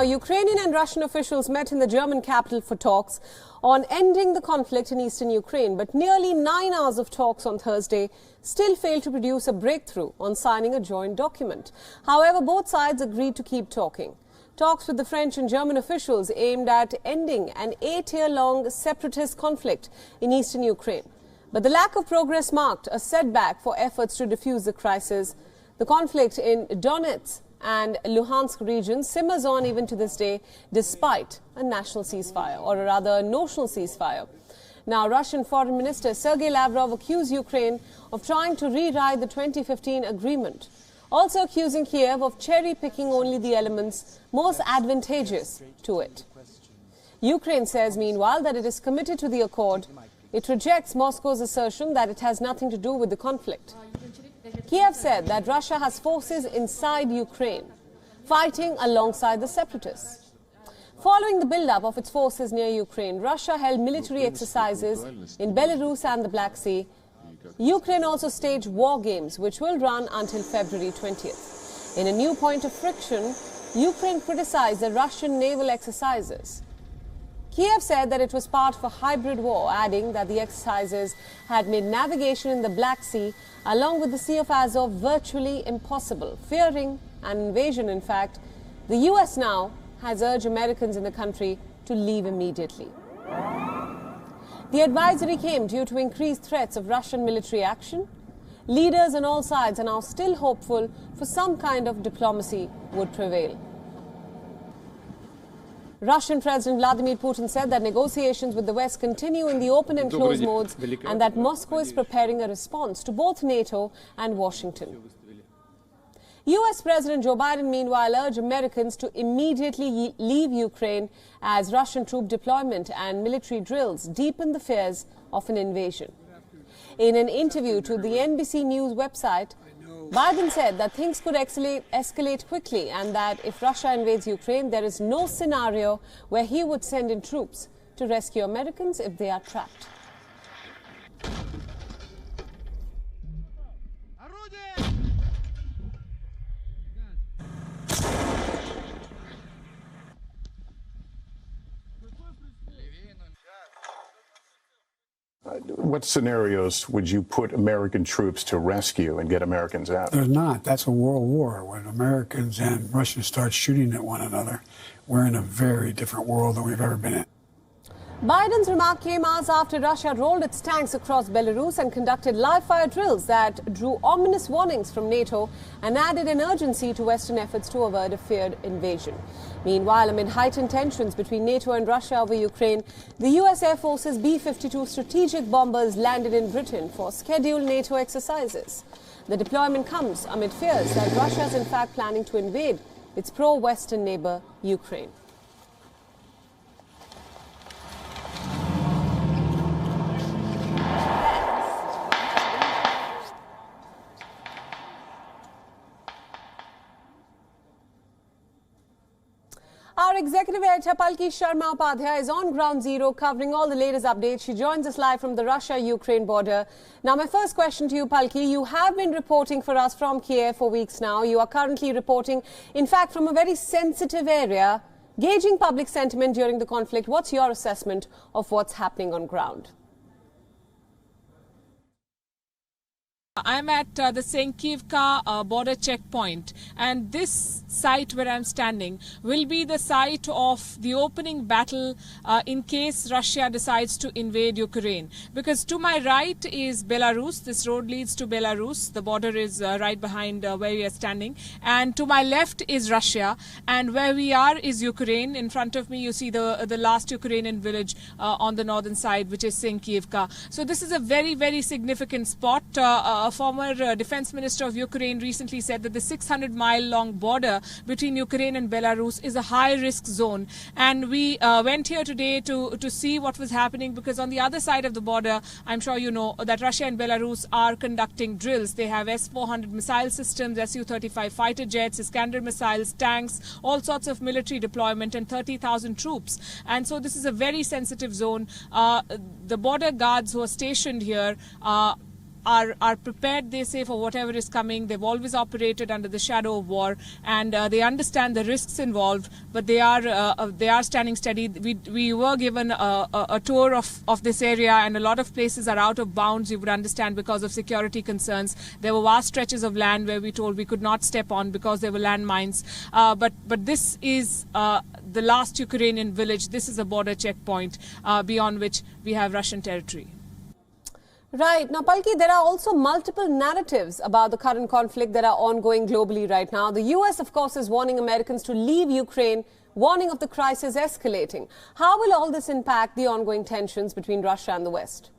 Ukrainian and Russian officials met in the German capital for talks on ending the conflict in eastern Ukraine, but nearly 9 hours of talks on Thursday still failed to produce a breakthrough on signing a joint document. However, both sides agreed to keep talking. Talks with the French and German officials aimed at ending an 8-year-long separatist conflict in eastern Ukraine. But the lack of progress marked a setback for efforts to defuse the crisis. The conflict in Donetsk and Luhansk region simmers on even to this day, despite a national ceasefire, or rather a notional ceasefire. Now, Russian Foreign Minister Sergei Lavrov accused Ukraine of trying to rewrite the 2015 agreement, also accusing Kiev of cherry-picking only the elements most advantageous to it. Ukraine says, meanwhile, that it is committed to the accord. It rejects Moscow's assertion that it has nothing to do with the conflict. Kiev said that Russia has forces inside Ukraine, fighting alongside the separatists. Following the build-up of its forces near Ukraine, Russia held military exercises in Belarus and the Black Sea. Ukraine also staged war games, which will run until February 20th. In a new point of friction, Ukraine criticized the Russian naval exercises. Kiev said that it was part of a hybrid war, adding that the exercises had made navigation in the Black Sea along with the Sea of Azov virtually impossible. Fearing an invasion, in fact, the US now has urged Americans in the country to leave immediately. The advisory came due to increased threats of Russian military action. Leaders on all sides are now still hopeful for some kind of diplomacy would prevail. Russian President Vladimir Putin said that negotiations with the West continue in the open and closed modes and that Moscow is preparing a response to both NATO and Washington. US President Joe Biden, meanwhile, urged Americans to immediately leave Ukraine as Russian troop deployment and military drills deepen the fears of an invasion. In an interview to the NBC News website, Biden said that things could escalate quickly and that if Russia invades Ukraine, there is no scenario where he would send in troops to rescue Americans if they are trapped. What scenarios would you put American troops to rescue and get Americans out? There's not. That's a world war. When Americans and Russians start shooting at one another, we're in a very different world than we've ever been in. Biden's remark came hours after Russia rolled its tanks across Belarus and conducted live-fire drills that drew ominous warnings from NATO and added an urgency to Western efforts to avert a feared invasion. Meanwhile, amid heightened tensions between NATO and Russia over Ukraine, the US Air Force's B-52 strategic bombers landed in Britain for scheduled NATO exercises. The deployment comes amid fears that Russia is in fact planning to invade its pro-Western neighbor, Ukraine. Our executive editor Palki is on ground zero covering all the latest updates. She joins us live from the Russia-Ukraine border. Now, my first question to you, Palki, you have been reporting for us from Kiev for weeks now. You are currently reporting, in fact, from a very sensitive area, gauging public sentiment during the conflict. What's your assessment of what's happening on ground? I'm at the Senkivka border checkpoint, and this site where I'm standing will be the site of the opening battle in case Russia decides to invade Ukraine. Because to my right is Belarus. This road leads to Belarus. The border is right behind where we are standing. And to my left is Russia, and where we are is Ukraine. In front of me you see the last Ukrainian village on the northern side, which is Senkivka. So this is a very, very significant spot. A former defense minister of Ukraine recently said that the 600-mile-long border between Ukraine and Belarus is a high-risk zone. And we went here today to see what was happening, because on the other side of the border, I'm sure you know that Russia and Belarus are conducting drills. They have S-400 missile systems, Su-35 fighter jets, Iskander missiles, tanks, all sorts of military deployment, and 30,000 troops. And so this is a very sensitive zone. The border guards who are stationed here are prepared, they say, for whatever is coming. They've always operated under the shadow of war, and they understand the risks involved, but they are standing steady. We were given a tour of this area, and a lot of places are out of bounds, you would understand, because of security concerns. There were vast stretches of land where we told we could not step on because there were landmines. But this is the last Ukrainian village. This is a border checkpoint beyond which we have Russian territory. Right. Now, Palki, there are also multiple narratives about the current conflict that are ongoing globally right now. The US, of course, is warning Americans to leave Ukraine, warning of the crisis escalating. How will all this impact the ongoing tensions between Russia and the West?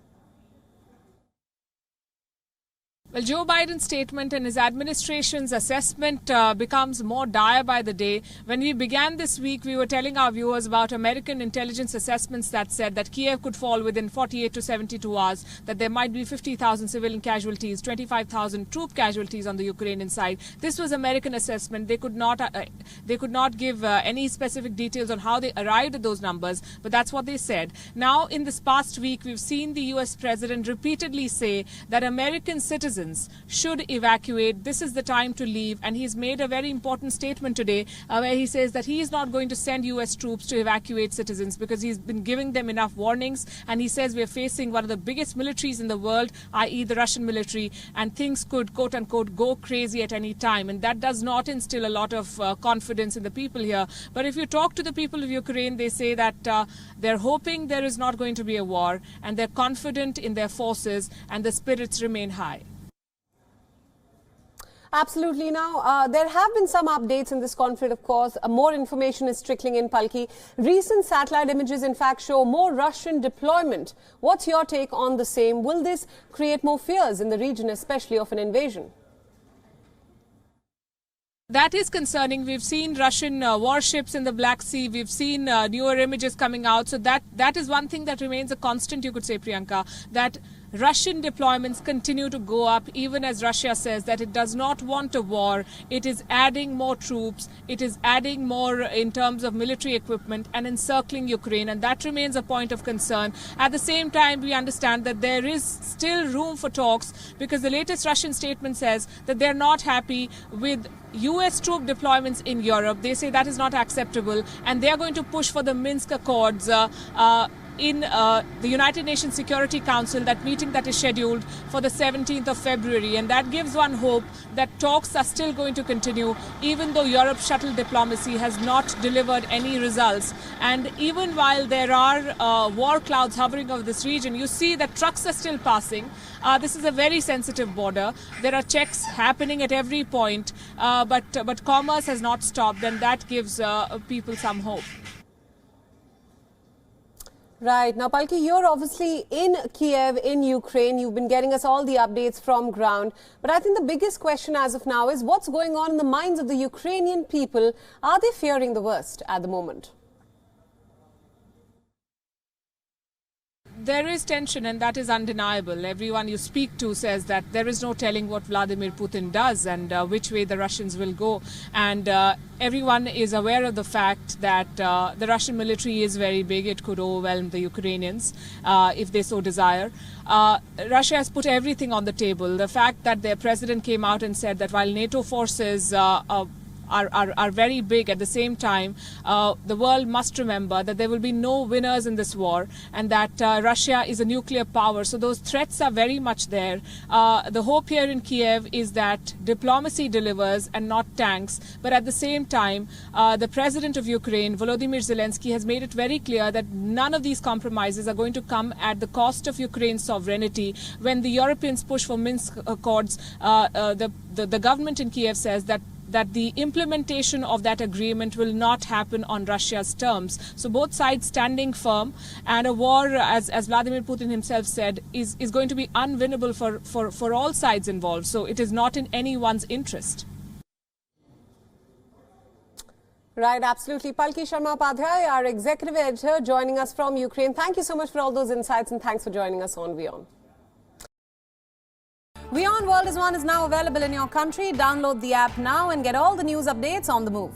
Well, Joe Biden's statement and his administration's assessment becomes more dire by the day. When we began this week, we were telling our viewers about American intelligence assessments that said that Kiev could fall within 48 to 72 hours, that there might be 50,000 civilian casualties, 25,000 troop casualties on the Ukrainian side. This was American assessment. They could not give any specific details on how they arrived at those numbers, but that's what they said. Now, in this past week, we've seen the U.S. president repeatedly say that American citizens should evacuate. This is the time to leave. And he's made a very important statement today where he says that he is not going to send U.S. troops to evacuate citizens because he's been giving them enough warnings. And he says we're facing one of the biggest militaries in the world, i.e. the Russian military, and things could, quote unquote, go crazy at any time. And that does not instill a lot of confidence in the people here. But if you talk to the people of Ukraine, they say that they're hoping there is not going to be a war, and they're confident in their forces, and the spirits remain high. Absolutely. Now, there have been some updates in this conflict, of course. More information is trickling in, Palki. Recent satellite images, in fact, show more Russian deployment. What's your take on the same? Will this create more fears in the region, especially of an invasion? That is concerning. We've seen Russian warships in the Black Sea. We've seen newer images coming out. So that is one thing that remains a constant, you could say, Priyanka, that Russian deployments continue to go up, even as Russia says that it does not want a war. It is adding more troops. It is adding more in terms of military equipment and encircling Ukraine. And that remains a point of concern. At the same time, we understand that there is still room for talks because the latest Russian statement says that they're not happy with U.S. troop deployments in Europe. They say that is not acceptable, and they are going to push for the Minsk Accords in the United Nations Security Council, that meeting that is scheduled for the 17th of February. And that gives one hope that talks are still going to continue, even though Europe's shuttle diplomacy has not delivered any results. And even while there are war clouds hovering over this region, you see that trucks are still passing. This is a very sensitive border. There are checks happening at every point, but commerce has not stopped, and that gives people some hope. Right. Now, Palki, you're obviously in Kiev, in Ukraine. You've been getting us all the updates from ground. But I think the biggest question as of now is what's going on in the minds of the Ukrainian people? Are they fearing the worst at the moment? There is tension, and that is undeniable. Everyone you speak to says that there is no telling what Vladimir Putin does and which way the Russians will go. And everyone is aware of the fact that the Russian military is very big. It could overwhelm the Ukrainians if they so desire. Russia has put everything on the table. The fact that their president came out and said that while NATO forces are very big, at the same time, the world must remember that there will be no winners in this war, and that Russia is a nuclear power. So those threats are very much there. The hope here in Kiev is that diplomacy delivers and not tanks. But at the same time, the president of Ukraine, Volodymyr Zelensky, has made it very clear that none of these compromises are going to come at the cost of Ukraine's sovereignty. When the Europeans push for Minsk Accords, the government in Kiev says that the implementation of that agreement will not happen on Russia's terms. So both sides standing firm, and a war, as Vladimir Putin himself said, is going to be unwinnable for all sides involved. So it is not in anyone's interest. Right, absolutely. Palki Sharma, our executive editor, joining us from Ukraine. Thank you so much for all those insights, and thanks for joining us on WION. WION World is now available in your country. Download the app now and get all the news updates on the move.